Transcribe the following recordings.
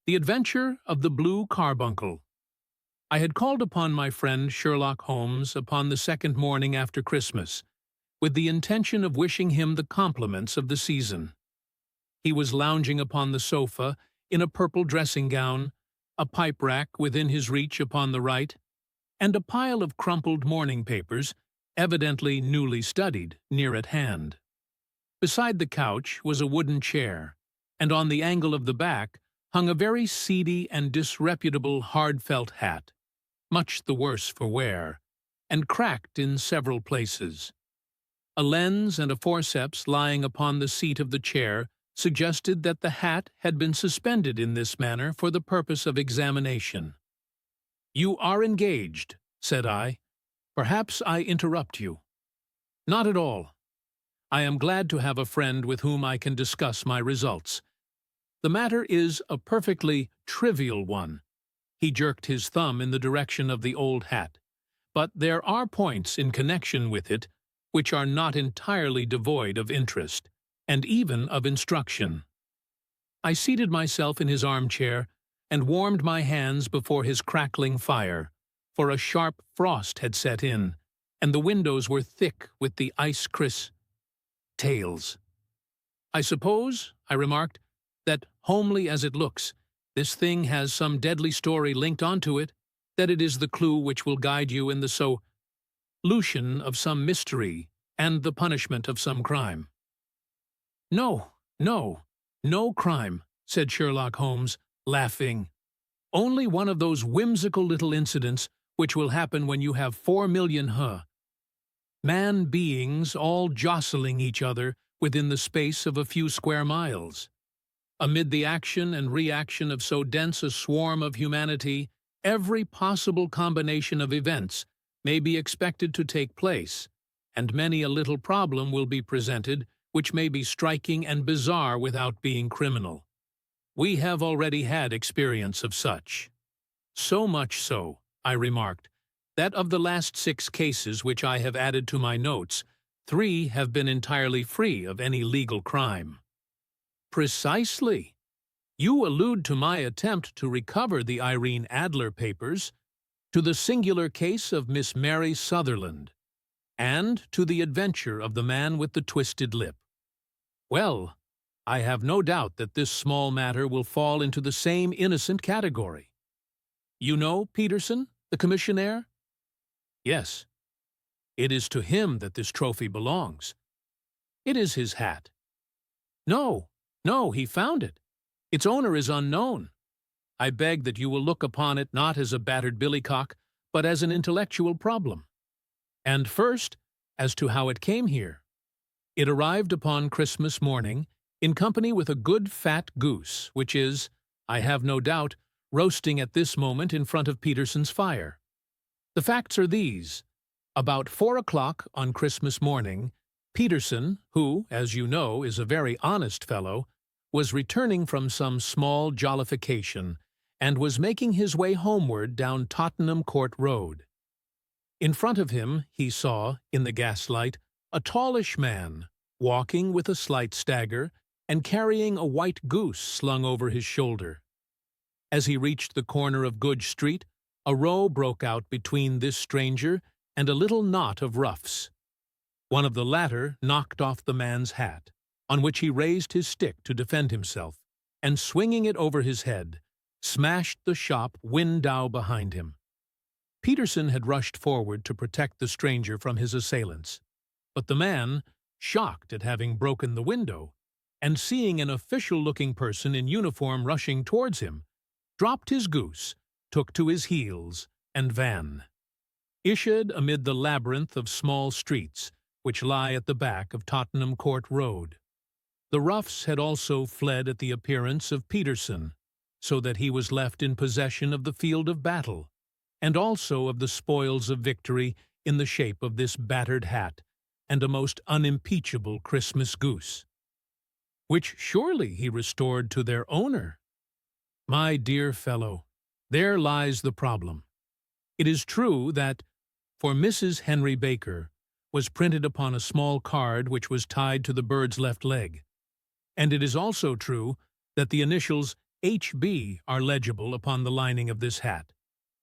The Adventure of the Blue Carbuncle. I had called upon my friend Sherlock Holmes upon the second morning after Christmas, with the intention of wishing him the compliments of the season. He was lounging upon the sofa in a purple dressing-gown, a pipe-rack within his reach upon the right, and a pile of crumpled morning papers, evidently newly studied, near at hand. Beside the couch was a wooden chair, and on the angle of the back hung a very seedy and disreputable hard-felt hat, much the worse for wear, and cracked in several places. A lens and a forceps lying upon the seat of the chair suggested that the hat had been suspended in this manner for the purpose of examination. "You are engaged," said I. "Perhaps I interrupt you." "Not at all. I am glad to have a friend with whom I can discuss my results. The matter is a perfectly trivial one." He jerked his thumb in the direction of the old hat. "But there are points in connection with it which are not entirely devoid of interest, and even of instruction." I seated myself in his armchair and warmed my hands before his crackling fire, for a sharp frost had set in, and the windows were thick with the ice-crisp tales. "I suppose," I remarked, "that, homely as it looks, this thing has some deadly story linked onto it, that it is the clue which will guide you in the solution of some mystery and the punishment of some crime." "No crime," said Sherlock Holmes, laughing. "Only one of those whimsical little incidents which will happen when you have 4,000,000 man beings all jostling each other within the space of a few square miles. Amid the action and reaction of so dense a swarm of humanity, every possible combination of events may be expected to take place, and many a little problem will be presented which may be striking and bizarre without being criminal. We have already had experience of such. So much so," I remarked, "that of the last 6 cases which I have added to my notes, 3 have been entirely free of any legal crime." "Precisely. You allude to my attempt to recover the Irene Adler papers, to the singular case of Miss Mary Sutherland, and to the adventure of the man with the twisted lip. Well, I have no doubt that this small matter will fall into the same innocent category. You know Peterson, the commissionaire?" "Yes." "It is to him that this trophy belongs." "It is his hat." No, he found it. Its owner is unknown. I beg that you will look upon it not as a battered billycock, but as an intellectual problem. And first, as to how it came here. It arrived upon Christmas morning, in company with a good fat goose, which is, I have no doubt, roasting at this moment in front of Peterson's fire. The facts are these. About 4 o'clock on Christmas morning, Peterson, who, as you know, is a very honest fellow, was returning from some small jollification, and was making his way homeward down Tottenham Court Road. In front of him he saw, in the gaslight, a tallish man, walking with a slight stagger, and carrying a white goose slung over his shoulder. As he reached the corner of Goodge Street, a row broke out between this stranger and a little knot of roughs. One of the latter knocked off the man's hat, on which he raised his stick to defend himself, and swinging it over his head, smashed the shop window behind him. Peterson had rushed forward to protect the stranger from his assailants, but the man, shocked at having broken the window, and seeing an official-looking person in uniform rushing towards him, dropped his goose, took to his heels, and issued amid the labyrinth of small streets which lie at the back of Tottenham Court Road. The roughs had also fled at the appearance of Peterson, so that he was left in possession of the field of battle, and also of the spoils of victory in the shape of this battered hat and a most unimpeachable Christmas goose, which surely he restored to their owner. My dear fellow, there lies the problem. It is true that, for Mrs. Henry Baker, was printed upon a small card which was tied to the bird's left leg, and it is also true that the initials HB are legible upon the lining of this hat.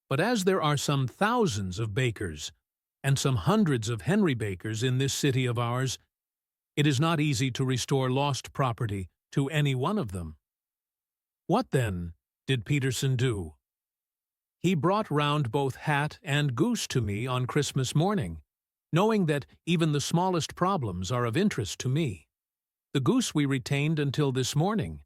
But as there are some thousands of bakers, and some hundreds of Henry Bakers in this city of ours, it is not easy to restore lost property to any one of them. What, then, did Peterson do? He brought round both hat and goose to me on Christmas morning, knowing that even the smallest problems are of interest to me. The goose we retained until this morning,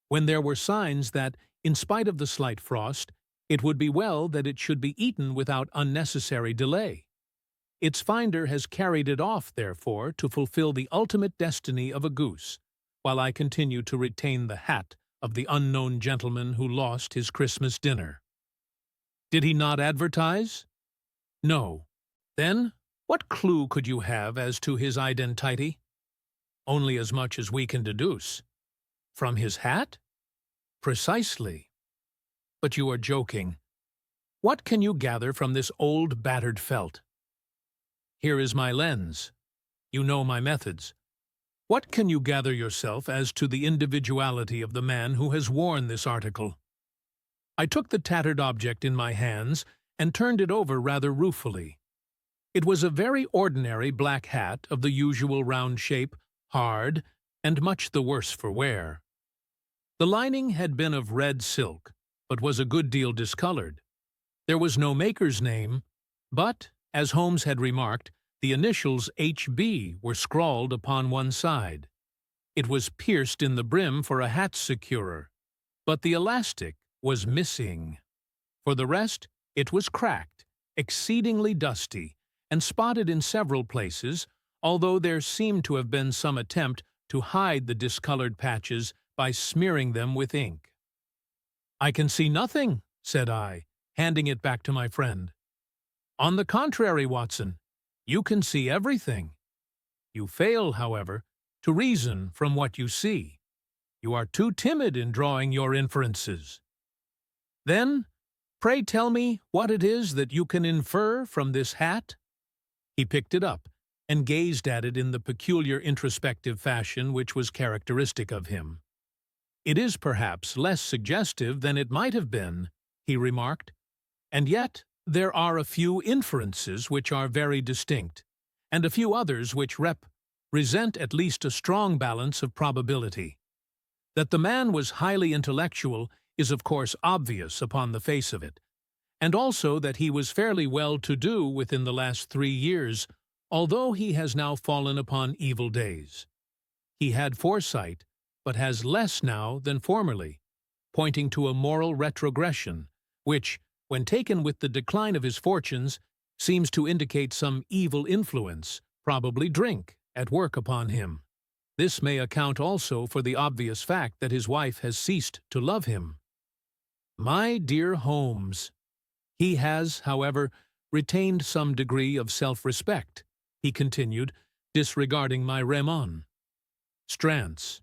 when there were signs that, in spite of the slight frost, it would be well that it should be eaten without unnecessary delay. Its finder has carried it off, therefore, to fulfill the ultimate destiny of a goose, while I continue to retain the hat of the unknown gentleman who lost his Christmas dinner. Did he not advertise? No. Then, what clue could you have as to his identity? Only as much as we can deduce. From his hat? Precisely. But you are joking. What can you gather from this old battered felt? Here is my lens. You know my methods. What can you gather yourself as to the individuality of the man who has worn this article? I took the tattered object in my hands and turned it over rather ruefully. It was a very ordinary black hat of the usual round shape, hard, and much the worse for wear. The lining had been of red silk, but was a good deal discolored. There was no maker's name, but, as Holmes had remarked, the initials HB were scrawled upon one side. It was pierced in the brim for a hat securer, but the elastic was missing. For the rest, it was cracked, exceedingly dusty, and spotted in several places, although there seemed to have been some attempt to hide the discolored patches by smearing them with ink. "I can see nothing," said I, handing it back to my friend. "On the contrary, Watson, you can see everything. You fail, however, to reason from what you see. You are too timid in drawing your inferences. Then, pray tell me what it is that you can infer from this hat?" He picked it up and gazed at it in the peculiar introspective fashion which was characteristic of him. "It is perhaps less suggestive than it might have been," he remarked, "and yet there are a few inferences which are very distinct, and a few others which represent at least a strong balance of probability. That the man was highly intellectual is of course obvious upon the face of it, and also that he was fairly well-to-do within the last 3 years, although he has now fallen upon evil days. He had foresight, but has less now than formerly, pointing to a moral retrogression, which, when taken with the decline of his fortunes, seems to indicate some evil influence, probably drink, at work upon him. This may account also for the obvious fact that his wife has ceased to love him. My dear Holmes, he has, however, retained some degree of self-respect," he continued, disregarding my Raymond. "Strance.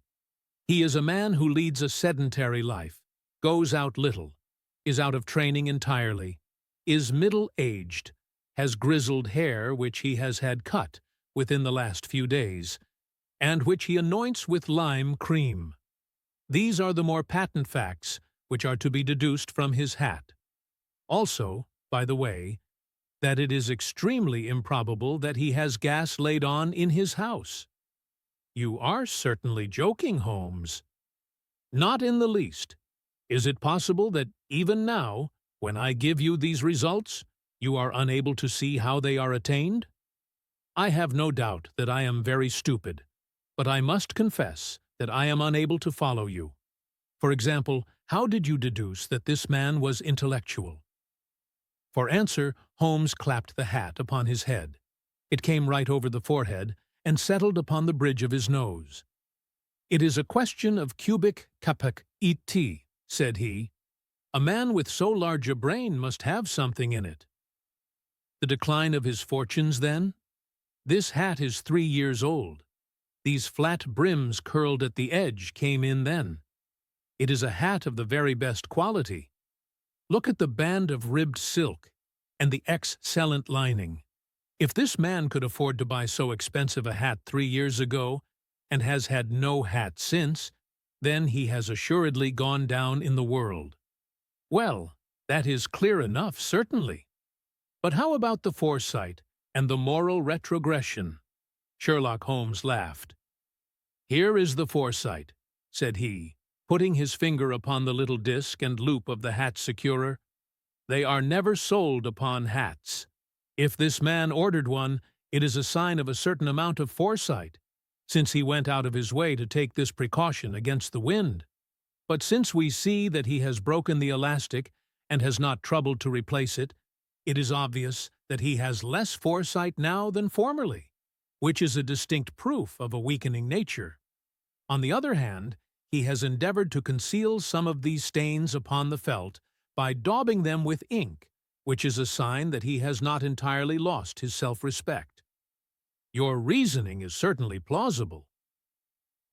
He is a man who leads a sedentary life, goes out little, is out of training entirely, is middle-aged, has grizzled hair which he has had cut within the last few days, and which he anoints with lime cream. These are the more patent facts which are to be deduced from his hat. Also, by the way, that it is extremely improbable that he has gas laid on in his house." "You are certainly joking, Holmes." "Not in the least. Is it possible that even now, when I give you these results, you are unable to see how they are attained? I have no doubt that I am very stupid, but I must confess that I am unable to follow you. For example, how did you deduce that this man was intellectual?" For answer, Holmes clapped the hat upon his head. It came right over the forehead and settled upon the bridge of his nose. "It is a question of cubic capacity," said he. "A man with so large a brain must have something in it." "The decline of his fortunes, then? This hat is 3 years old. These flat brims curled at the edge came in then. It is a hat of the very best quality. Look at the band of ribbed silk and the excellent lining. If this man could afford to buy so expensive a hat 3 years ago, and has had no hat since, then he has assuredly gone down in the world. Well, that is clear enough, certainly. But how about the foresight and the moral retrogression? Sherlock Holmes laughed. Here is the foresight, said he, putting his finger upon the little disc and loop of the hat securer. They are never sold upon hats. If this man ordered one, it is a sign of a certain amount of foresight, since he went out of his way to take this precaution against the wind. But since we see that he has broken the elastic and has not troubled to replace it, it is obvious that he has less foresight now than formerly, which is a distinct proof of a weakening nature. On the other hand, he has endeavored to conceal some of these stains upon the felt by daubing them with ink, which is a sign that he has not entirely lost his self-respect. Your reasoning is certainly plausible.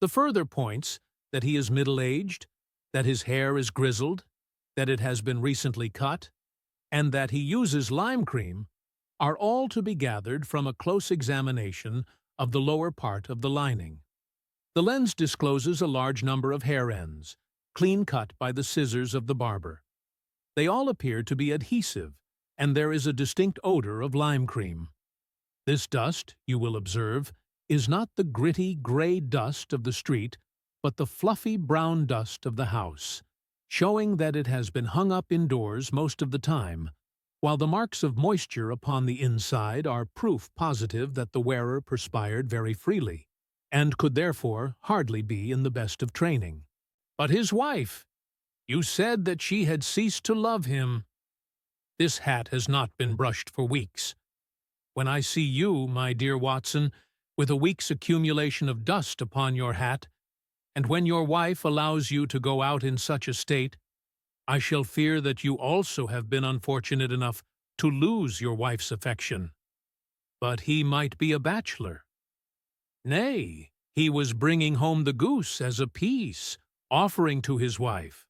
The further points that he is middle-aged, that his hair is grizzled, that it has been recently cut, and that he uses lime cream are all to be gathered from a close examination of the lower part of the lining. The lens discloses a large number of hair ends, clean cut by the scissors of the barber. They all appear to be adhesive, and there is a distinct odor of lime cream. This dust, you will observe, is not the gritty gray dust of the street, but the fluffy brown dust of the house, showing that it has been hung up indoors most of the time, while the marks of moisture upon the inside are proof positive that the wearer perspired very freely, and could therefore hardly be in the best of training. But his wife! You said that she had ceased to love him. This hat has not been brushed for weeks. When I see you, my dear Watson, with a week's accumulation of dust upon your hat, and when your wife allows you to go out in such a state, I shall fear that you also have been unfortunate enough to lose your wife's affection. But he might be a bachelor. Nay, he was bringing home the goose as a peace, offering to his wife.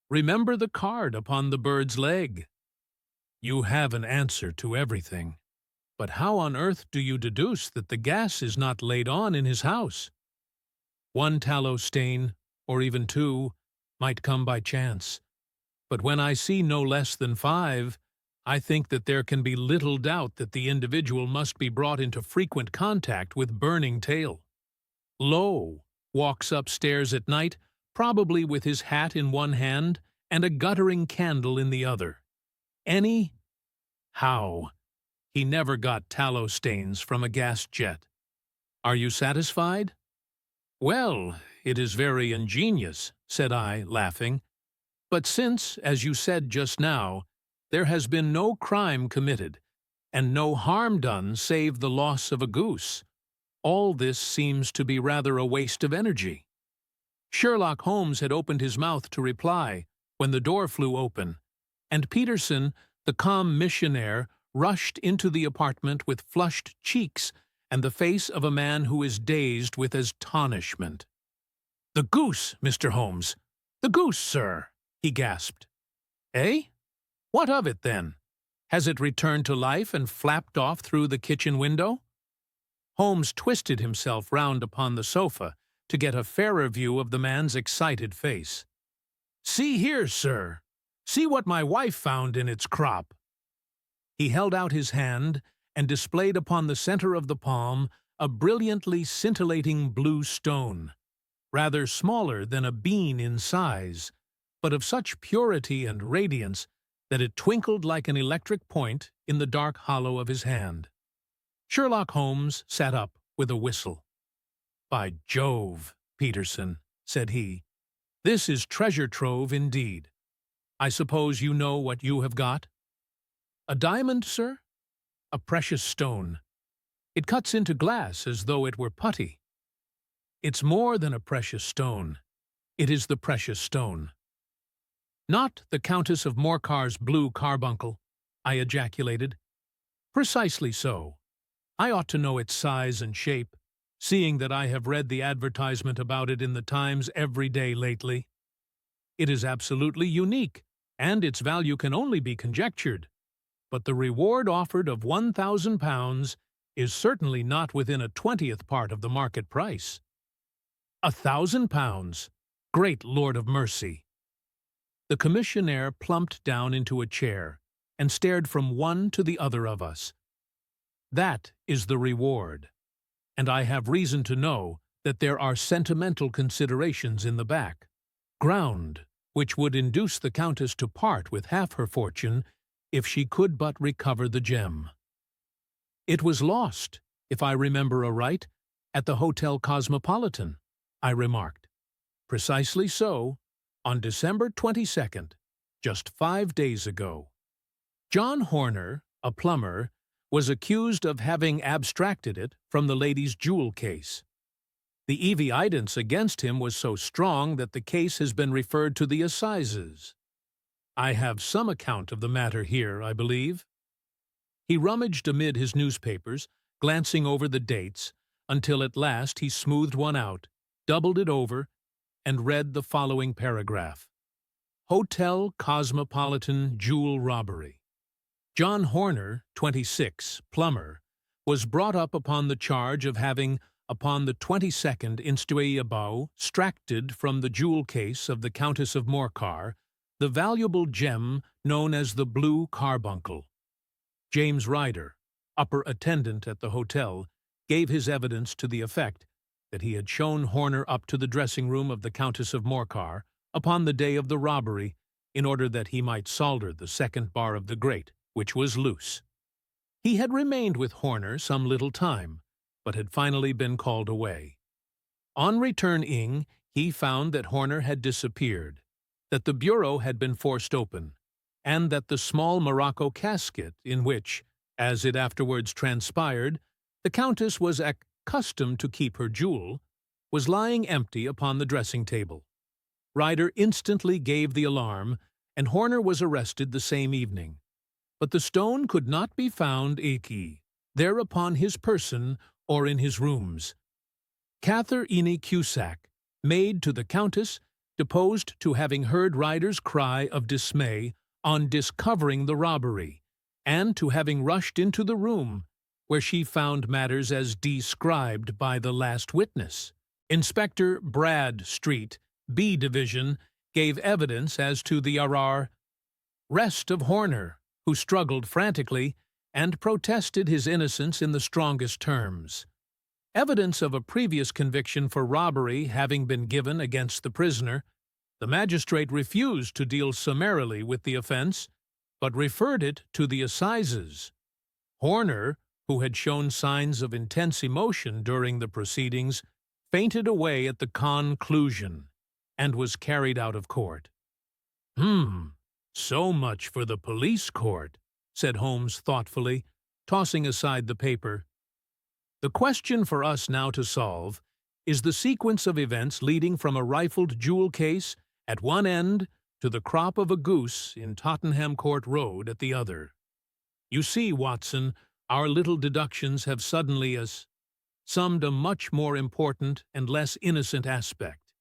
Remember the card upon the bird's leg. You have an answer to everything. But how on earth do you deduce that the gas is not laid on in his house? One tallow stain, or even two, might come by chance. But when I see no less than 5, I think that there can be little doubt that the individual must be brought into frequent contact with burning tail. Lo, walks upstairs at night, probably with his hat in one hand and a guttering candle in the other. How? He never got tallow stains from a gas jet. Are you satisfied? Well, it is very ingenious, said I, laughing. But since, as you said just now, there has been no crime committed, and no harm done save the loss of a goose, all this seems to be rather a waste of energy. Sherlock Holmes had opened his mouth to reply when the door flew open, and Peterson, the calm missionaire, rushed into the apartment with flushed cheeks and the face of a man who is dazed with astonishment. "The goose, Mr. Holmes! The goose, sir!" he gasped. "Eh? What of it, then? Has it returned to life and flapped off through the kitchen window?" Holmes twisted himself round upon the sofa to get a fairer view of the man's excited face. "See here, sir! See what my wife found in its crop!" He held out his hand and displayed upon the center of the palm a brilliantly scintillating blue stone, rather smaller than a bean in size, but of such purity and radiance that it twinkled like an electric point in the dark hollow of his hand. Sherlock Holmes sat up with a whistle. "By Jove, Peterson," said he, "this is treasure trove indeed. I suppose you know what you have got?" "A diamond, sir?" "A precious stone. It cuts into glass as though it were putty." "It's more than a precious stone. It is the precious stone." "Not the Countess of Morcar's Blue Carbuncle," I ejaculated. "Precisely so. I ought to know its size and shape, seeing that I have read the advertisement about it in the Times every day lately. It is absolutely unique, and its value can only be conjectured. But the reward offered of £1,000 is certainly not within a 20th part of the market price." £1,000! Great Lord of mercy! The commissionaire plumped down into a chair and stared from one to the other of us. That is the reward, and I have reason to know that there are sentimental considerations in the back. Ground which would induce the Countess to part with half her fortune if she could but recover the gem. It was lost, if I remember aright, at the Hotel Cosmopolitan, I remarked. Precisely so, on December 22nd, just 5 days ago. John Horner, a plumber, was accused of having abstracted it from the lady's jewel case. The evidence against him was so strong that the case has been referred to the assizes. I have some account of the matter here, I believe. He rummaged amid his newspapers, glancing over the dates, until at last he smoothed one out, doubled it over, and read the following paragraph. Hotel Cosmopolitan Jewel Robbery. John Horner, 26, plumber, was brought up upon the charge of having, upon the 22nd inst. extracted from the jewel case of the Countess of Morcar the valuable gem known as the Blue Carbuncle. James Ryder, upper attendant at the hotel, gave his evidence to the effect that he had shown Horner up to the dressing-room of the Countess of Morcar upon the day of the robbery in order that he might solder the second bar of the grate, which was loose. He had remained with Horner some little time, but had finally been called away. On returning, he found that Horner had disappeared, that the bureau had been forced open, and that the small morocco casket in which, as it afterwards transpired, the Countess was accustomed to keep her jewel, was lying empty upon the dressing-table. Ryder instantly gave the alarm, and Horner was arrested the same evening. But the stone could not be found there upon his person or in his rooms. Catherine Cusack, maid to the Countess, deposed to having heard Ryder's cry of dismay on discovering the robbery, and to having rushed into the room, where she found matters as described by the last witness. Inspector Bradstreet, B Division, gave evidence as to the arrest of Horner, who struggled frantically and protested his innocence in the strongest terms. Evidence of a previous conviction for robbery having been given against the prisoner, the magistrate refused to deal summarily with the offense, but referred it to the assizes. Horner, who had shown signs of intense emotion during the proceedings, fainted away at the conclusion, and was carried out of court. So much for the police court, said Holmes thoughtfully, tossing aside the paper. The question for us now to solve is the sequence of events leading from a rifled jewel case at one end to the crop of a goose in Tottenham Court Road at the other. You see, Watson, our little deductions have suddenly assumed a much more important and less innocent aspect.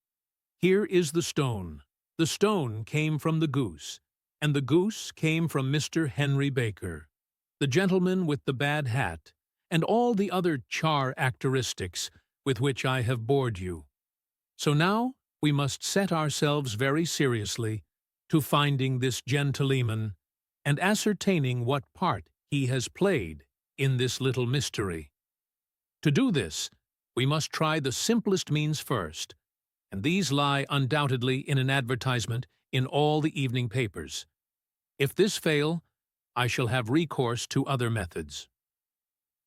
Here is the stone. The stone came from the goose, and the goose came from Mr. Henry Baker, the gentleman with the bad hat, and all the other characteristics with which I have bored you. So now we must set ourselves very seriously to finding this gentleman and ascertaining what part he has played in this little mystery. To do this, we must try the simplest means first, and these lie undoubtedly in an advertisement in all the evening papers. If this fail, I shall have recourse to other methods.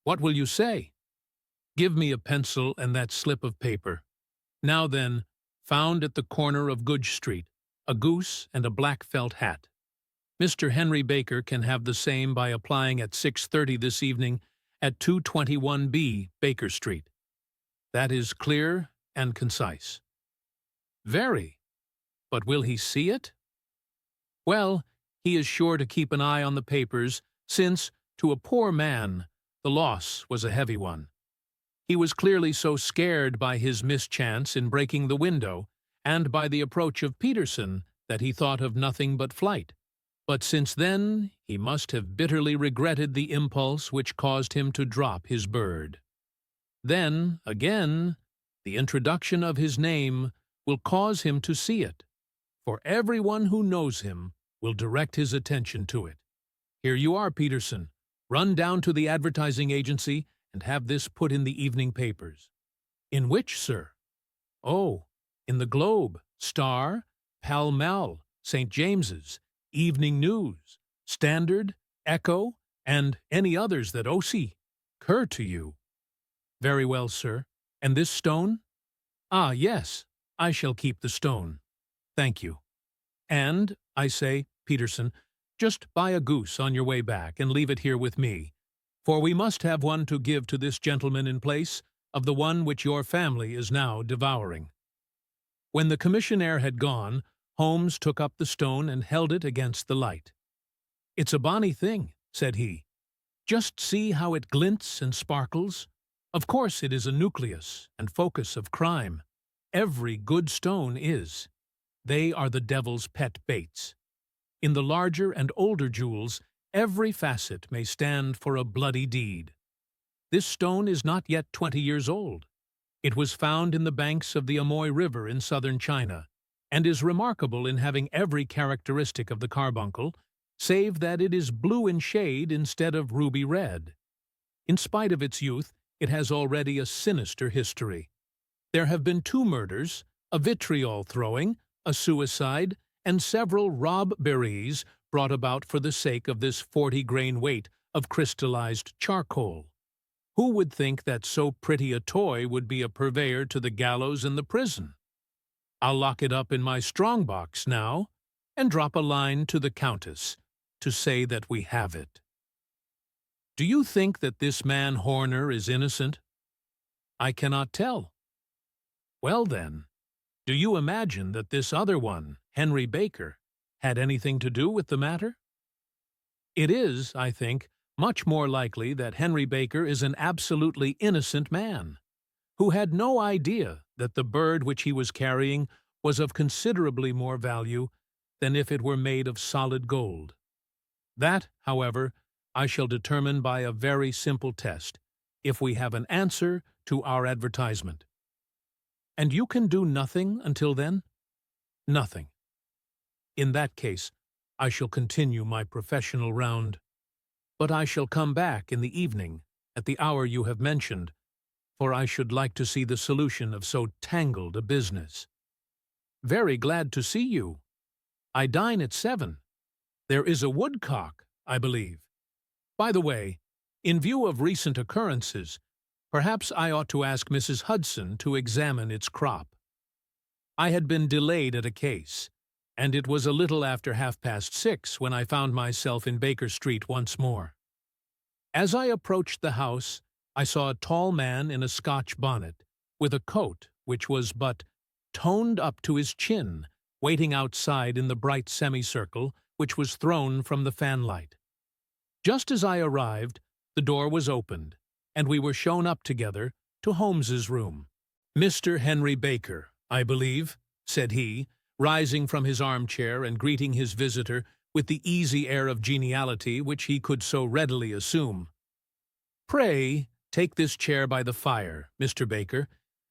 What will you say? Give me a pencil and that slip of paper. Now then, found at the corner of Goodge Street, a goose and a black felt hat. Mr. Henry Baker can have the same by applying at 6:30 this evening at 221B Baker Street. That is clear and concise. Very. But will he see it? Well, he is sure to keep an eye on the papers, since, to a poor man, the loss was a heavy one. He was clearly so scared by his mischance in breaking the window, and by the approach of Peterson, that he thought of nothing but flight. But since then, he must have bitterly regretted the impulse which caused him to drop his bird. Then, again, the introduction of his name will cause him to see it, for everyone who knows him will direct his attention to it. Here you are, Peterson. Run down to the advertising agency and have this put in the evening papers." "In which, sir?" "Oh, in the Globe, Star, Pall Mall, St. James's, Evening News, Standard, Echo, and any others that occur to you." "Very well, sir. And this stone?" "Ah, yes, I shall keep the stone. Thank you. And, I say, Peterson, just buy a goose on your way back and leave it here with me, for we must have one to give to this gentleman in place of the one which your family is now devouring." When the commissionaire had gone, Holmes took up the stone and held it against the light. "It's a bonny thing," said he. "Just see how it glints and sparkles. Of course it is a nucleus and focus of crime. Every good stone is. They are the devil's pet baits. In the larger and older jewels, every facet may stand for a bloody deed. This stone is not yet 20 years old. It was found in the banks of the Amoy River in southern China, and is remarkable in having every characteristic of the carbuncle, save that it is blue in shade instead of ruby red. In spite of its youth, it has already a sinister history. There have been 2 murders, a vitriol throwing, a suicide, and several robberies brought about for the sake of this 40-grain weight of crystallized charcoal. Who would think that so pretty a toy would be a purveyor to the gallows and the prison? I'll lock it up in my strong-box now, and drop a line to the Countess to say that we have it. Do you think that this man Horner is innocent? I cannot tell. Well then, do you imagine that this other one, Henry Baker, had anything to do with the matter? It is, I think, much more likely that Henry Baker is an absolutely innocent man, who had no idea that the bird which he was carrying was of considerably more value than if it were made of solid gold. That, however, I shall determine by a very simple test, if we have an answer to our advertisement. And you can do nothing until then? Nothing. In that case, I shall continue my professional round. But I shall come back in the evening, at the hour you have mentioned, for I should like to see the solution of so tangled a business. Very glad to see you. I dine at 7. There is a woodcock, I believe. By the way, in view of recent occurrences, perhaps I ought to ask Mrs. Hudson to examine its crop. I had been delayed at a case, and it was a little after 6:30 when I found myself in Baker Street once more. As I approached the house, I saw a tall man in a Scotch bonnet, with a coat which was but toned up to his chin, waiting outside in the bright semicircle which was thrown from the fanlight. Just as I arrived, the door was opened, and we were shown up together to Holmes's room. "Mr. Henry Baker, I believe," said he, rising from his armchair and greeting his visitor with the easy air of geniality which he could so readily assume. "Pray, take this chair by the fire, Mr. Baker.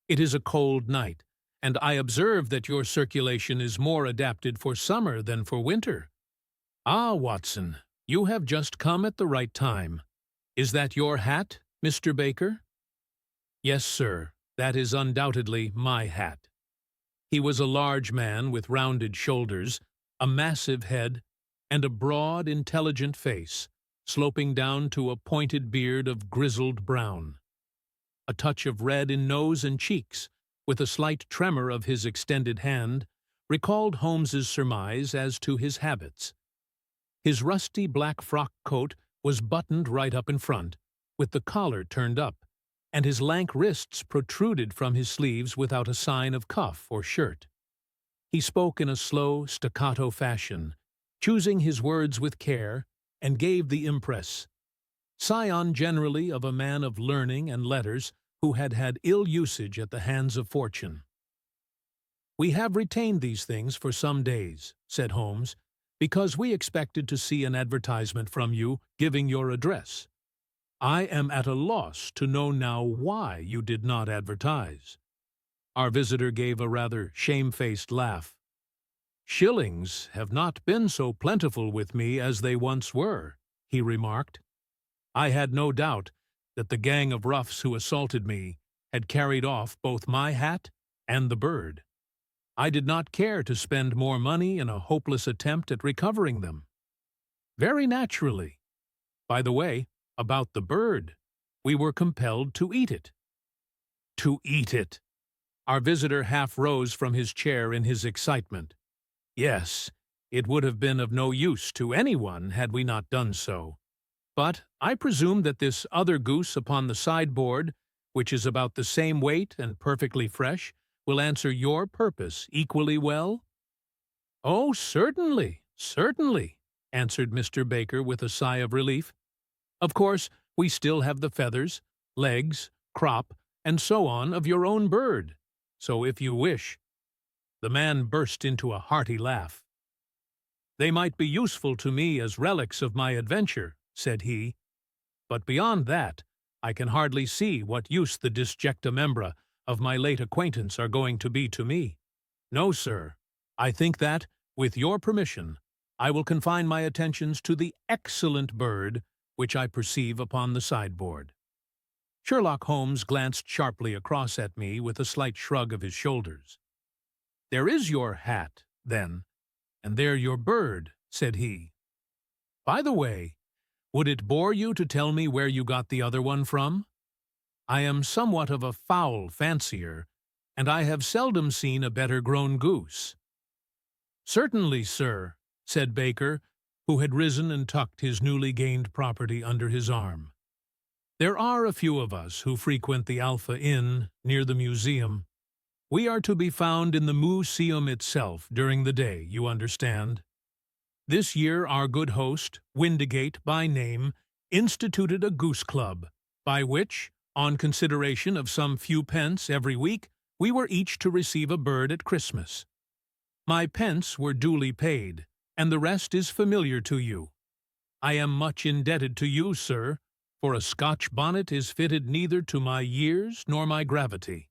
It is a cold night, and I observe that your circulation is more adapted for summer than for winter. Ah, Watson, you have just come at the right time. Is that your hat, Mr. Baker?" "Yes, sir, that is undoubtedly my hat." He was a large man with rounded shoulders, a massive head, and a broad, intelligent face, sloping down to a pointed beard of grizzled brown. A touch of red in nose and cheeks, with a slight tremor of his extended hand, recalled Holmes's surmise as to his habits. His rusty black frock coat was buttoned right up in front, with the collar turned up, and his lank wrists protruded from his sleeves without a sign of cuff or shirt. He spoke in a slow, staccato fashion, choosing his words with care, and gave the impress, scion generally of a man of learning and letters who had had ill usage at the hands of fortune. "We have retained these things for some days," said Holmes, "because we expected to see an advertisement from you giving your address. I am at a loss to know now why you did not advertise. Our visitor gave a rather shamefaced laugh. "Shillings have not been so plentiful with me as they once were," he remarked. "I had no doubt that the gang of roughs who assaulted me had carried off both my hat and the bird. I did not care to spend more money in a hopeless attempt at recovering them. Very naturally. By the way, about the bird, we were compelled to eat it." To eat it! Our visitor half rose from his chair in his excitement. "Yes, it would have been of no use to anyone had we not done so. But I presume that this other goose upon the sideboard, which is about the same weight and perfectly fresh, will answer your purpose equally well?" "Oh, certainly, certainly," answered Mr. Baker with a sigh of relief. "Of course, we still have the feathers, legs, crop, and so on of your own bird, so if you wish—" The man burst into a hearty laugh. "They might be useful to me as relics of my adventure," said he, "but beyond that, I can hardly see what use the disjecta membra of my late acquaintance are going to be to me. No, sir, I think that, with your permission, I will confine my attentions to the excellent bird which I perceive upon the sideboard." Sherlock Holmes glanced sharply across at me with a slight shrug of his shoulders. "There is your hat, then, and there your bird," said he. "By the way, would it bore you to tell me where you got the other one from? I am somewhat of a fowl fancier, and I have seldom seen a better-grown goose." "Certainly, sir," said Baker, who had risen and tucked his newly gained property under his arm. "There are a few of us who frequent the Alpha Inn near the museum. We are to be found in the museum itself during the day, you understand. This year our good host, Windigate by name, instituted a goose club, by which, on consideration of some few pence every week, we were each to receive a bird at Christmas. My pence were duly paid, and the rest is familiar to you. I am much indebted to you, sir, for a Scotch bonnet is fitted neither to my years nor my gravity."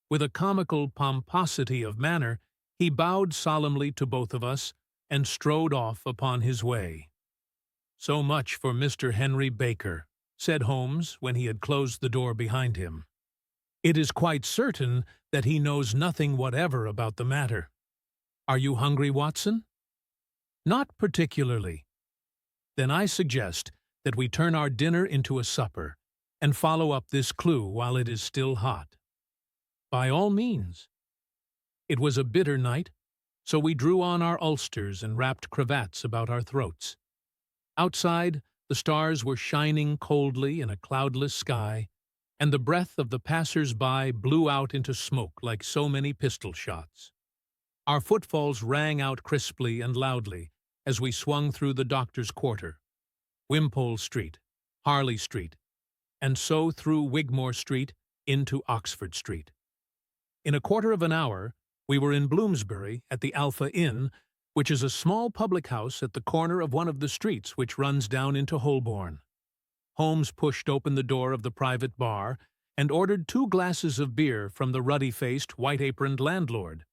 With a comical pomposity of manner, he bowed solemnly to both of us and strode off upon his way. "So much for Mr. Henry Baker," said Holmes when he had closed the door behind him. "It is quite certain that he knows nothing whatever about the matter. Are you hungry, Watson?" "Not particularly." "Then I suggest that we turn our dinner into a supper, and follow up this clue while it is still hot." "By all means." It was a bitter night, so we drew on our ulsters and wrapped cravats about our throats. Outside, the stars were shining coldly in a cloudless sky, and the breath of the passers-by blew out into smoke like so many pistol shots. Our footfalls rang out crisply and loudly as we swung through the Doctor's Quarter, Wimpole Street, Harley Street, and so through Wigmore Street into Oxford Street. In a quarter of an hour, we were in Bloomsbury at the Alpha Inn, which is a small public house at the corner of one of the streets which runs down into Holborn. Holmes pushed open the door of the private bar and ordered 2 glasses of beer from the ruddy-faced, white-aproned landlord.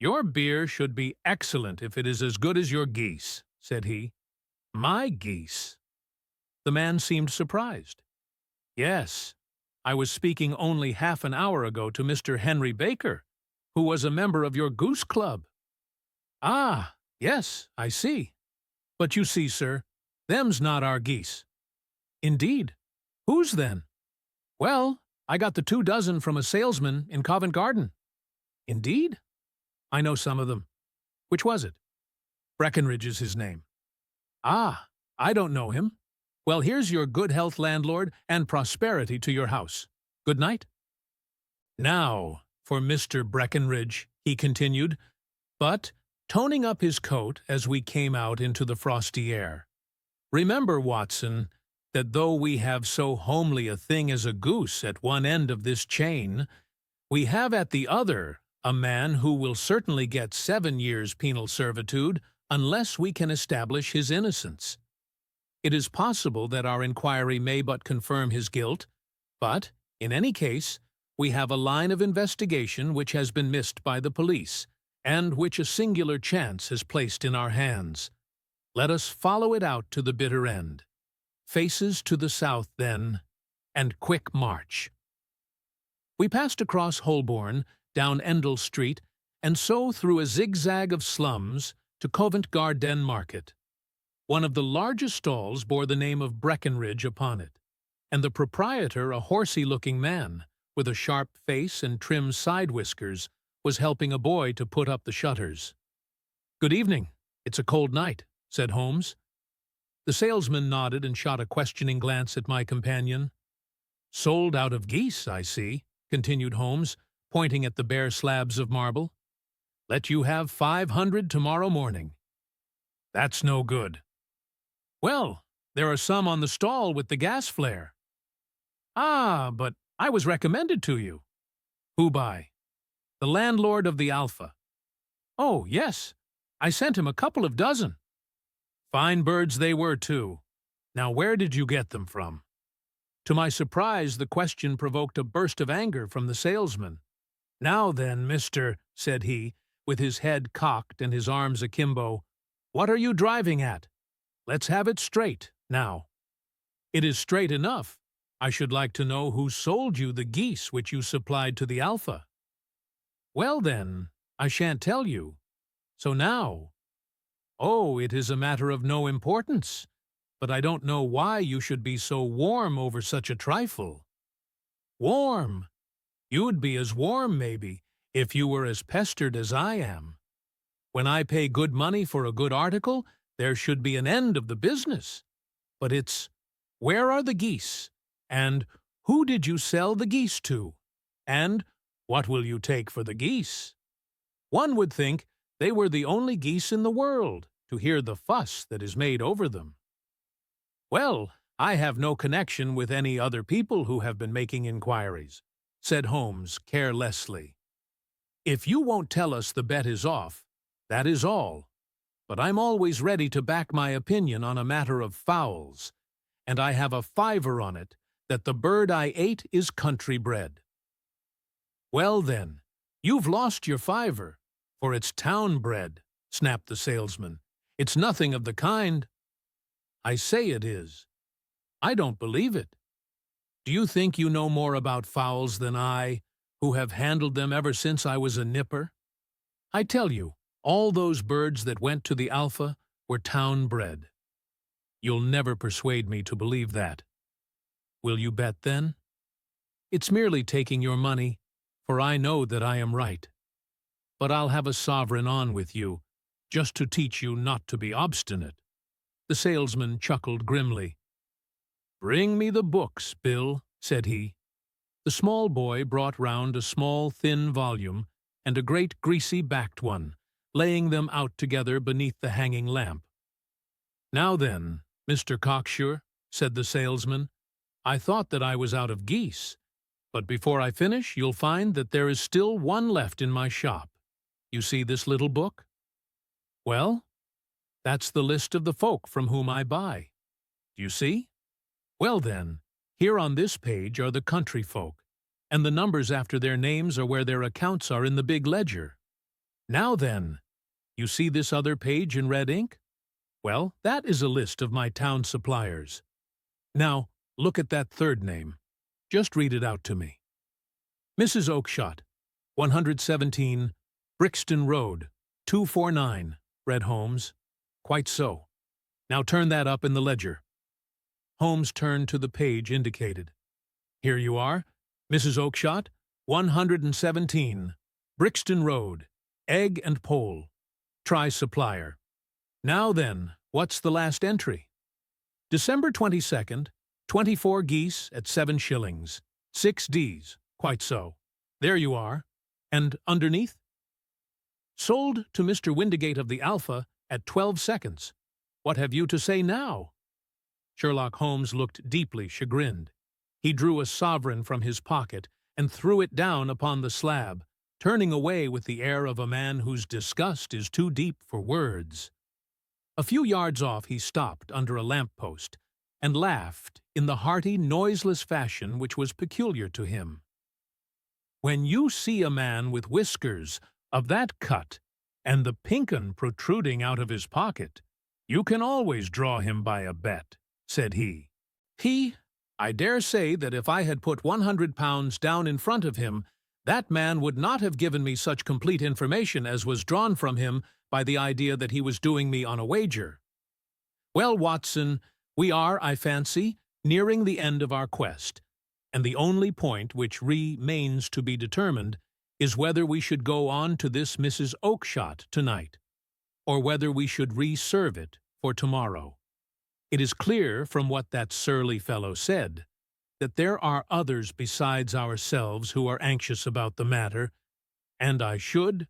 "Your beer should be excellent if it is as good as your geese," said he. "My geese?" The man seemed surprised. "Yes. I was speaking only half an hour ago to Mr. Henry Baker, who was a member of your goose club." "Ah, yes, I see. But you see, sir, them's not our geese." "Indeed? Whose then?" "Well, I got the 2 dozen from a salesman in Covent Garden." "Indeed? I know some of them. Which was it?" "Breckenridge is his name." "Ah, I don't know him. Well, here's your good health, landlord, and prosperity to your house. Good night." "Now for Mr. Breckenridge," he continued, but toning up his coat as we came out into the frosty air. "Remember, Watson, that though we have so homely a thing as a goose at one end of this chain, we have at the other a man who will certainly get 7 years' penal servitude unless we can establish his innocence. It is possible that our inquiry may but confirm his guilt, but, in any case, we have a line of investigation which has been missed by the police, and which a singular chance has placed in our hands. Let us follow it out to the bitter end. Faces to the south, then, and quick march. We passed across Holborn, down Endell Street, and so through a zigzag of slums to Covent Garden Market. One of the largest stalls bore the name of Breckenridge upon it, and the proprietor, a horsey-looking man, with a sharp face and trim side whiskers, was helping a boy to put up the shutters. "Good evening. It's a cold night," said Holmes. The salesman nodded and shot a questioning glance at my companion. "Sold out of geese, I see," continued Holmes, pointing at the bare slabs of marble. "Let you have 500 tomorrow morning." "That's no good." "Well, there are some on the stall with the gas flare." "Ah, but I was recommended to you." "Who by?" "The landlord of the Alpha." "Oh, yes. I sent him a couple of dozen." "Fine birds they were, too. Now where did you get them from?" To my surprise, the question provoked a burst of anger from the salesman. "Now then, mister," said he, with his head cocked and his arms akimbo, "what are you driving at? Let's have it straight, now." "It is straight enough. I should like to know who sold you the geese which you supplied to the Alpha." "Well, then, I shan't tell you. So now—" "Oh, it is a matter of no importance. But I don't know why you should be so warm over such a trifle." "Warm? You'd be as warm, maybe, if you were as pestered as I am. When I pay good money for a good article, there should be an end of the business. But it's, where are the geese? And who did you sell the geese to? And what will you take for the geese? One would think they were the only geese in the world, to hear the fuss that is made over them." "Well, I have no connection with any other people who have been making inquiries," said Holmes carelessly. "If you won't tell us the bet is off, that is all. But I'm always ready to back my opinion on a matter of fowls, and I have a fiver on it that the bird I ate is country bred." "Well, then, you've lost your fiver, for it's town bred," snapped the salesman. "It's nothing of the kind." "I say it is." "I don't believe it. Do you think you know more about fowls than I, who have handled them ever since I was a nipper? I tell you, all those birds that went to the Alpha were town bred." "You'll never persuade me to believe that." "Will you bet, then?" "It's merely taking your money, for I know that I am right. But I'll have a sovereign on with you, just to teach you not to be obstinate." The salesman chuckled grimly. "Bring me the books, Bill," said he. The small boy brought round a small, thin volume and a great greasy-backed one, laying them out together beneath the hanging lamp. "Now then, Mr. Cocksure," said the salesman, "I thought that I was out of geese, but before I finish you'll find that there is still one left in my shop. You see this little book? Well, that's the list of the folk from whom I buy. Do you see? Well then, here on this page are the country folk, and the numbers after their names are where their accounts are in the big ledger. Now then, you see this other page in red ink? Well, that is a list of my town suppliers. Now, look at that third name. Just read it out to me." "Mrs. Oakshott, 117, Brixton Road, 249, read Holmes. "Quite so. Now turn that up in the ledger." Holmes turned to the page indicated. "Here you are, Mrs. Oakshott, 117, Brixton Road, egg and pole. Try supplier. Now then, what's the last entry? December 22nd, 24 geese at 7 shillings, 6 Ds. Quite so. There you are. And underneath? Sold to Mr. Windigate of the Alpha at 12 seconds. What have you to say now?" Sherlock Holmes looked deeply chagrined. He drew a sovereign from his pocket and threw it down upon the slab, turning away with the air of a man whose disgust is too deep for words. A few yards off he stopped under a lamp-post and laughed in the hearty, noiseless fashion which was peculiar to him. When you see a man with whiskers of that cut and the pink 'un protruding out of his pocket, you can always draw him by a bet," said he. I dare say that if I had put £100 down in front of him, that man would not have given me such complete information as was drawn from him by the idea that he was doing me on a wager. Well, Watson, we are, I fancy, nearing the end of our quest, and the only point which remains to be determined is whether we should go on to this Mrs. Oakshott tonight, or whether we should reserve it for tomorrow. It is clear from what that surly fellow said that there are others besides ourselves who are anxious about the matter, and I should—"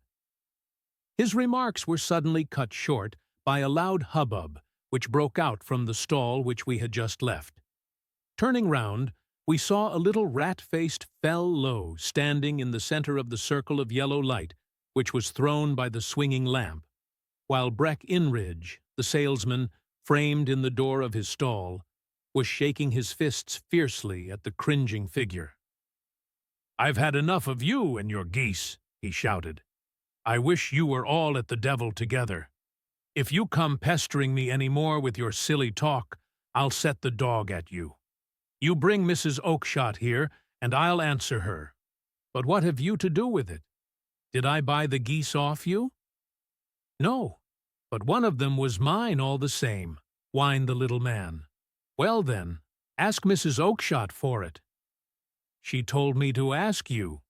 His remarks were suddenly cut short by a loud hubbub which broke out from the stall which we had just left. Turning round, we saw a little rat-faced fellow standing in the center of the circle of yellow light which was thrown by the swinging lamp, while Breckinridge, the salesman, framed in the door of his stall, was shaking his fists fiercely at the cringing figure. "I've had enough of you and your geese," he shouted. "I wish you were all at the devil together. If you come pestering me any more with your silly talk, I'll set the dog at you. You bring Mrs. Oakshott here, and I'll answer her. But what have you to do with it? Did I buy the geese off you?" "No, but one of them was mine all the same," whined the little man. "Well then, ask Mrs. Oakshott for it." "She told me to ask you."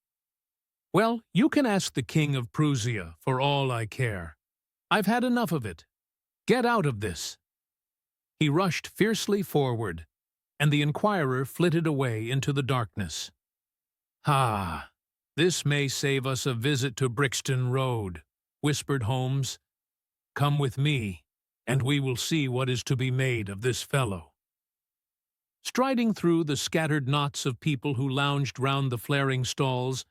"Well, you can ask the King of Prussia for all I care. I've had enough of it. Get out of this." He rushed fiercely forward, and the inquirer flitted away into the darkness. "Ah, this may save us a visit to Brixton Road," whispered Holmes. "Come with me, and we will see what is to be made of this fellow." Striding through the scattered knots of people who lounged round the flaring stalls,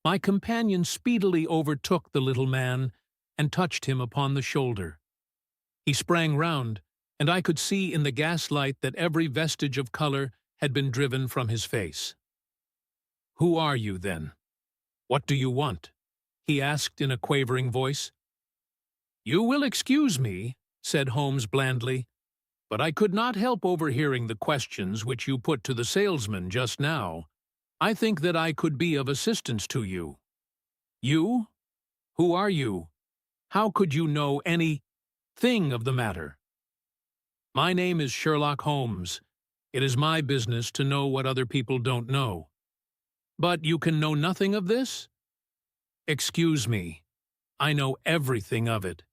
my companion speedily overtook the little man and touched him upon the shoulder. He sprang round, and I could see in the gaslight that every vestige of color had been driven from his face. "Who are you, then? What do you want?" he asked in a quavering voice. "You will excuse me," said Holmes blandly, "but I could not help overhearing the questions which you put to the salesman just now. I think that I could be of assistance to you." "You? Who are you? How could you know anything of the matter?" "My name is Sherlock Holmes. It is my business to know what other people don't know." "But you can know nothing of this?" "Excuse me. I know everything of it.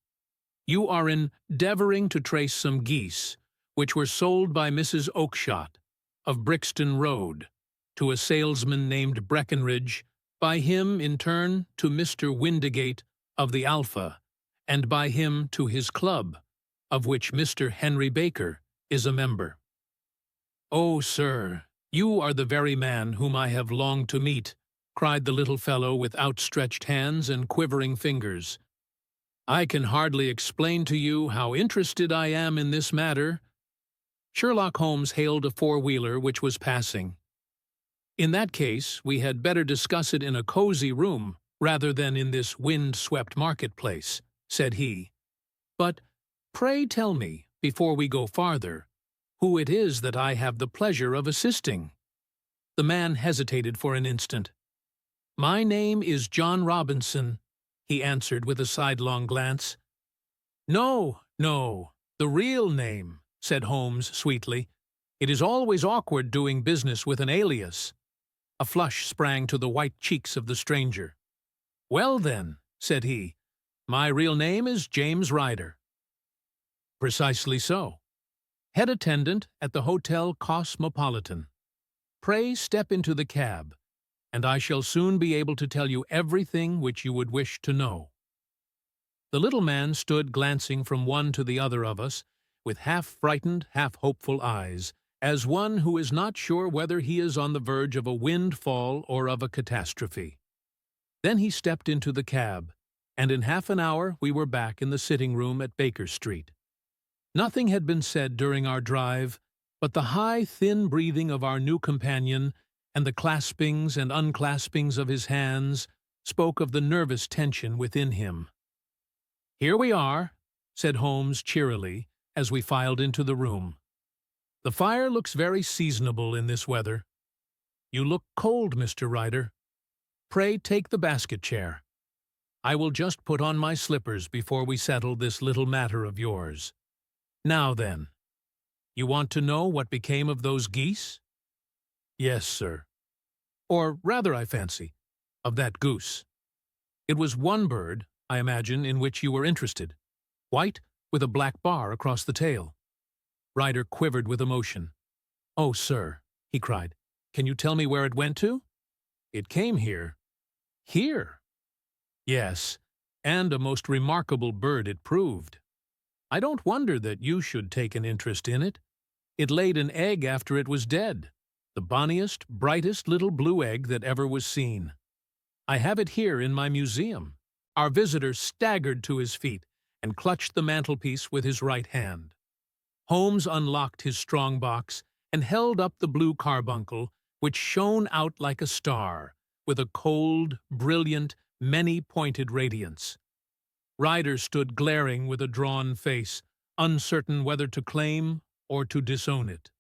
You are endeavoring to trace some geese, which were sold by Mrs. Oakshott, of Brixton Road, to a salesman named Breckinridge, by him in turn to Mr. Windigate of the Alpha, and by him to his club, of which Mr. Henry Baker is a member." "Oh, sir, you are the very man whom I have longed to meet," cried the little fellow with outstretched hands and quivering fingers. "I can hardly explain to you how interested I am in this matter." Sherlock Holmes hailed a four-wheeler which was passing. "In that case, we had better discuss it in a cozy room rather than in this wind-swept marketplace," said he. "But pray tell me, before we go farther, who it is that I have the pleasure of assisting." The man hesitated for an instant. "My name is John Robinson," he answered with a sidelong glance. "No, no, the real name," said Holmes sweetly. "It is always awkward doing business with an alias." A flush sprang to the white cheeks of the stranger. "Well then," said he, "my real name is James Ryder." "Precisely so. Head attendant at the Hotel Cosmopolitan. Pray step into the cab, and I shall soon be able to tell you everything which you would wish to know." The little man stood glancing from one to the other of us, with half-frightened, half-hopeful eyes, as one who is not sure whether he is on the verge of a windfall or of a catastrophe. Then he stepped into the cab, and in half an hour we were back in the sitting-room at Baker Street. Nothing had been said during our drive, but the high, thin breathing of our new companion and the claspings and unclaspings of his hands spoke of the nervous tension within him. "Here we are," said Holmes cheerily, as we filed into the room. "The fire looks very seasonable in this weather. You look cold, Mr. Ryder. Pray take the basket chair. I will just put on my slippers before we settle this little matter of yours. Now then, you want to know what became of those geese?" "Yes, sir. Or rather, I fancy, of that goose. It was one bird, I imagine, in which you were interested. White, with a black bar across the tail." Ryder quivered with emotion. "Oh, sir," he cried, "can you tell me where it went to?" "It came here." "Here?" "Yes, and a most remarkable bird it proved. I don't wonder that you should take an interest in it. It laid an egg after it was dead, the bonniest, brightest little blue egg that ever was seen. I have it here in my museum." Our visitor staggered to his feet and clutched the mantelpiece with his right hand. Holmes unlocked his strong box and held up the blue carbuncle, which shone out like a star, with a cold, brilliant, many-pointed radiance. Ryder stood glaring with a drawn face, uncertain whether to claim or to disown it.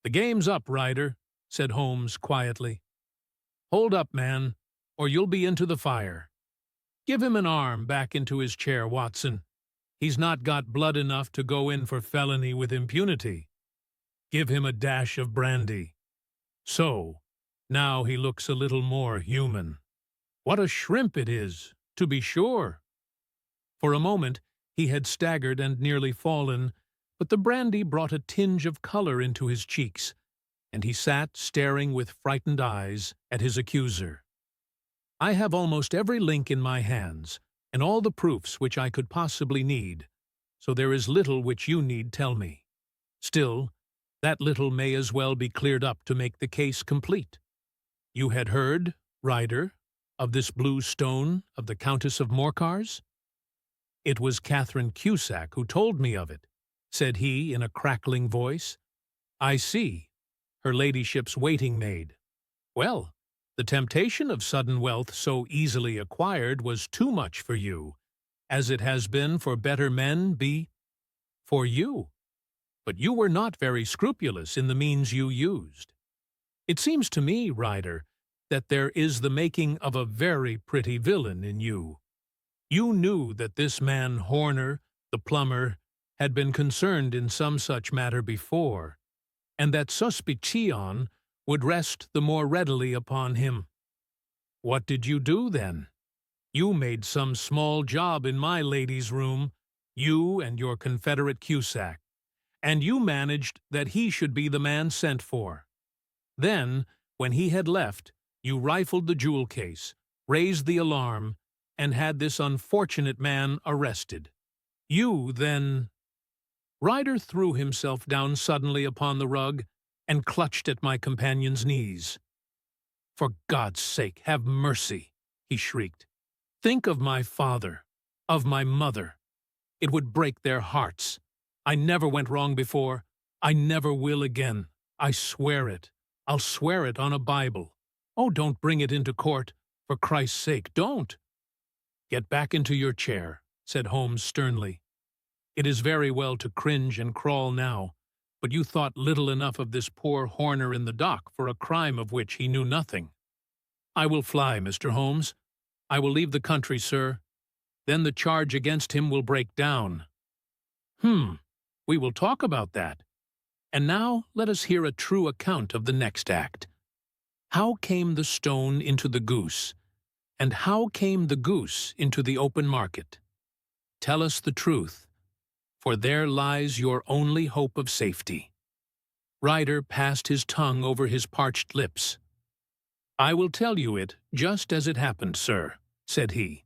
"The game's up, Ryder," said Holmes quietly. "Hold up, man, or you'll be into the fire. Give him an arm back into his chair, Watson. He's not got blood enough to go in for felony with impunity. Give him a dash of brandy. So, now he looks a little more human. What a shrimp it is, to be sure." For a moment he had staggered and nearly fallen, but the brandy brought a tinge of color into his cheeks, and he sat staring with frightened eyes at his accuser. "I have almost every link in my hands, and all the proofs which I could possibly need, so there is little which you need tell me. Still, that little may as well be cleared up to make the case complete. You had heard, Ryder, of this blue stone of the Countess of Morcar's?" "It was Catherine Cusack who told me of it," said he in a crackling voice. "I see. Her ladyship's waiting maid. Well, the temptation of sudden wealth so easily acquired was too much for you, as it has been for better men for you. But you were not very scrupulous in the means you used. It seems to me, Ryder, that there is the making of a very pretty villain in you. You knew that this man Horner, the plumber, had been concerned in some such matter before, and that suspicion would rest the more readily upon him. What did you do, then? You made some small job in my lady's room, you and your confederate Cusack, and you managed that he should be the man sent for. Then, when he had left, you rifled the jewel case, raised the alarm, and had this unfortunate man arrested. You then—" Ryder threw himself down suddenly upon the rug and clutched at my companion's knees. "For God's sake, have mercy," he shrieked. "Think of my father, of my mother. It would break their hearts. I never went wrong before. I never will again. I swear it. I'll swear it on a Bible. Oh, don't bring it into court. For Christ's sake, don't." "Get back into your chair," said Holmes sternly. "It is very well to cringe and crawl now, but you thought little enough of this poor Horner in the dock for a crime of which he knew nothing. I will fly, Mr. Holmes. I will leave the country, sir. Then the charge against him will break down." We will talk about that. And now let us hear a true account of the next act. How came the stone into the goose? And how came the goose into the open market? Tell us the truth, for there lies your only hope of safety. Ryder passed his tongue over his parched lips. "I will tell you it just as it happened, sir," said he.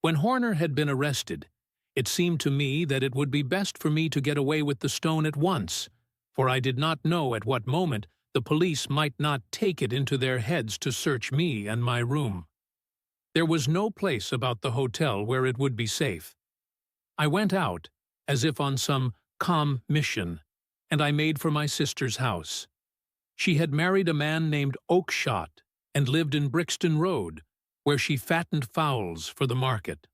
"When Horner had been arrested, it seemed to me that it would be best for me to get away with the stone at once, for I did not know at what moment the police might not take it into their heads to search me and my room. There was no place about the hotel where it would be safe. I went out, as if on some calm mission, and I made for my sister's house. She had married a man named Oakshott and lived in Brixton Road, where she fattened fowls for the market.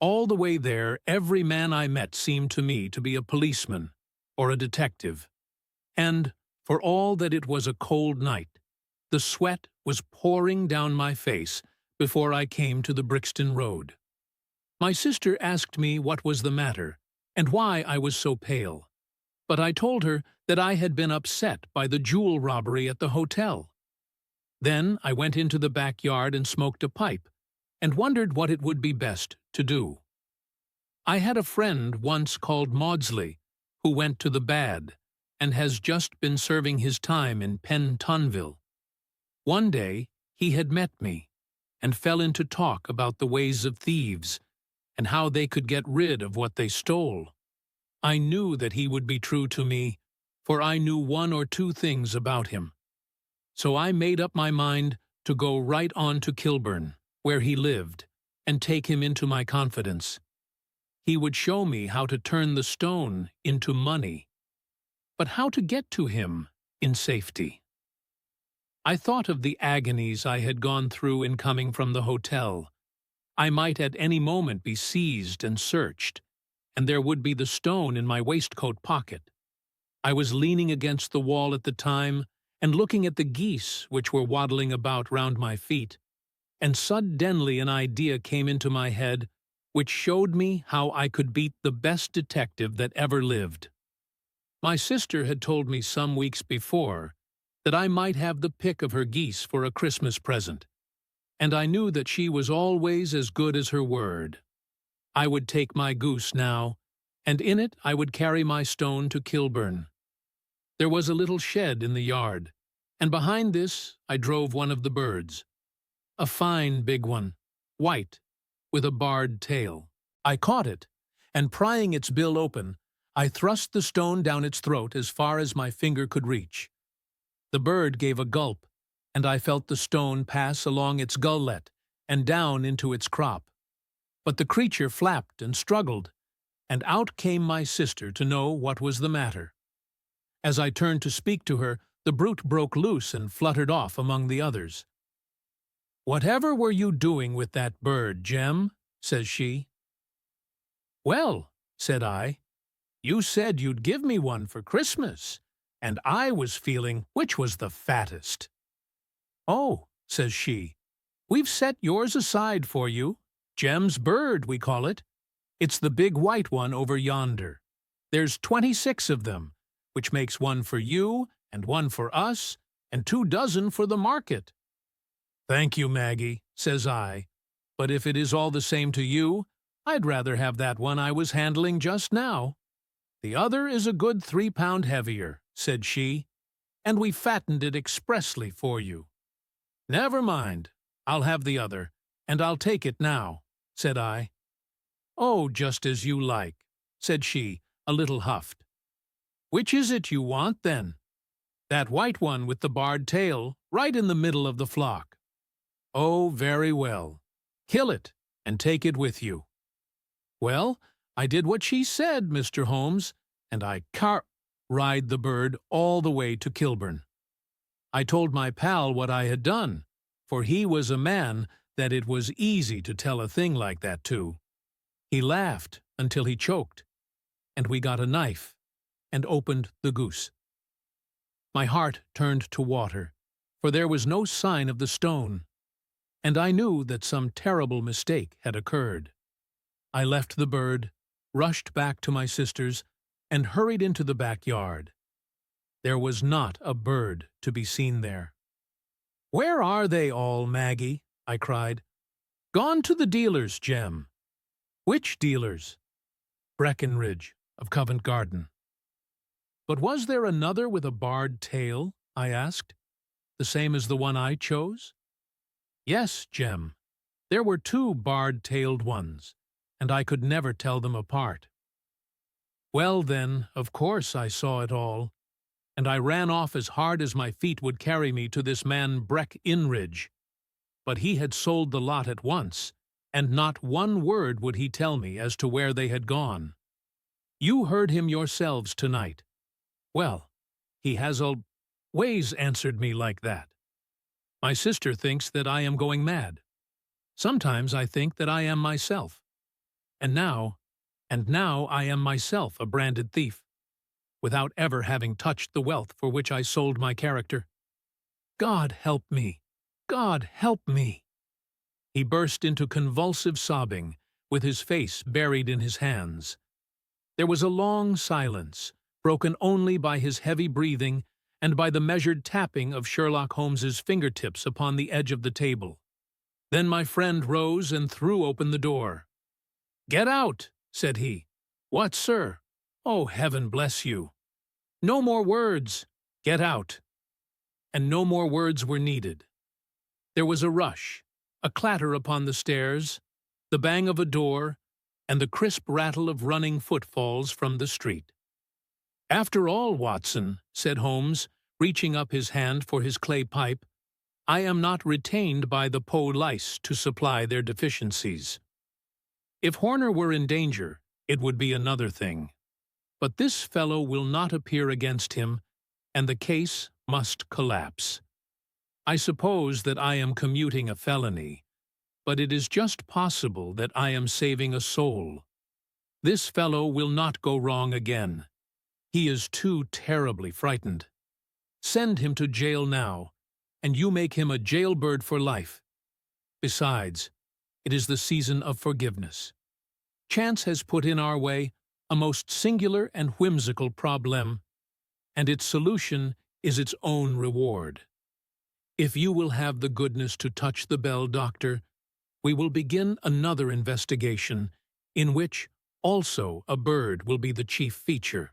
All the way there, every man I met seemed to me to be a policeman or a detective. And, for all that it was a cold night, the sweat was pouring down my face before I came to the Brixton Road. My sister asked me what was the matter and why I was so pale, but I told her that I had been upset by the jewel robbery at the hotel. Then I went into the backyard and smoked a pipe, and wondered what it would be best to do. I had a friend once called Maudsley, who went to the bad, and has just been serving his time in Pentonville. One day he had met me, and fell into talk about the ways of thieves, and how they could get rid of what they stole. I knew that he would be true to me, for I knew one or two things about him. So I made up my mind to go right on to Kilburn, where he lived, and take him into my confidence. He would show me how to turn the stone into money, but how to get to him in safety. I thought of the agonies I had gone through in coming from the hotel. I might at any moment be seized and searched, and there would be the stone in my waistcoat pocket. I was leaning against the wall at the time and looking at the geese which were waddling about round my feet, and suddenly an idea came into my head which showed me how I could beat the best detective that ever lived. My sister had told me some weeks before that I might have the pick of her geese for a Christmas present, and I knew that she was always as good as her word. I would take my goose now, and in it I would carry my stone to Kilburn. There was a little shed in the yard, and behind this I drove one of the birds. A fine big one, white, with a barred tail. I caught it, and prying its bill open, I thrust the stone down its throat as far as my finger could reach. The bird gave a gulp, and I felt the stone pass along its gullet and down into its crop. But the creature flapped and struggled, and out came my sister to know what was the matter. As I turned to speak to her, the brute broke loose and fluttered off among the others. "Whatever were you doing with that bird, Jem?" says she. "Well," said I, "you said you'd give me one for Christmas, and I was feeling which was the fattest." "Oh," says she, "we've set yours aside for you. Jem's bird, we call it. It's the big white one over yonder. There's 26 of them, which makes one for you and one for us, and 24 for the market." "Thank you, Maggie," says I, "but if it is all the same to you, I'd rather have that one I was handling just now." "The other is a good 3 pound heavier," said she, "and we fattened it expressly for you." "Never mind, I'll have the other, and I'll take it now," said I. "Oh, just as you like," said she, a little huffed. "Which is it you want, then?" "That white one with the barred tail, right in the middle of the flock." "Oh, very well. Kill it, and take it with you." Well, I did what she said, Mr. Holmes, and I ride the bird all the way to Kilburn. I told my pal what I had done, for he was a man that it was easy to tell a thing like that to. He laughed until he choked, and we got a knife and opened the goose. My heart turned to water, for there was no sign of the stone, and I knew that some terrible mistake had occurred. I left the bird, rushed back to my sister's, and hurried into the backyard. There was not a bird to be seen there. "Where are they all, Maggie?" I cried. "Gone to the dealers, Jem." "Which dealers?" "Breckenridge, of Covent Garden." "But was there another with a barred tail?" I asked. "The same as the one I chose?" "Yes, Jem. There were 2 barred-tailed ones, and I could never tell them apart." Well, then, of course I saw it all, and I ran off as hard as my feet would carry me to this man Breckenridge. But he had sold the lot at once, and not one word would he tell me as to where they had gone. You heard him yourselves tonight. Well, he has a... Ways answered me like that. My sister thinks that I am going mad. Sometimes I think that I am myself. And now I am myself a branded thief, without ever having touched the wealth for which I sold my character. God help me! God help me! He burst into convulsive sobbing, with his face buried in his hands. There was a long silence, broken only by his heavy breathing and by the measured tapping of Sherlock Holmes's fingertips upon the edge of the table. Then my friend rose and threw open the door. "Get out," said he. "What, sir? Oh, heaven bless you! No more words! Get out!" And no more words were needed. There was a rush, a clatter upon the stairs, the bang of a door, and the crisp rattle of running footfalls from the street. "After all, Watson," said Holmes, reaching up his hand for his clay pipe, "I am not retained by the police to supply their deficiencies. If Horner were in danger, it would be another thing. But this fellow will not appear against him, and the case must collapse. I suppose that I am commuting a felony, but it is just possible that I am saving a soul. This fellow will not go wrong again. He is too terribly frightened. Send him to jail now, and you make him a jailbird for life. Besides, it is the season of forgiveness. Chance has put in our way a most singular and whimsical problem, and its solution is its own reward. If you will have the goodness to touch the bell, Doctor, we will begin another investigation, in which also a bird will be the chief feature."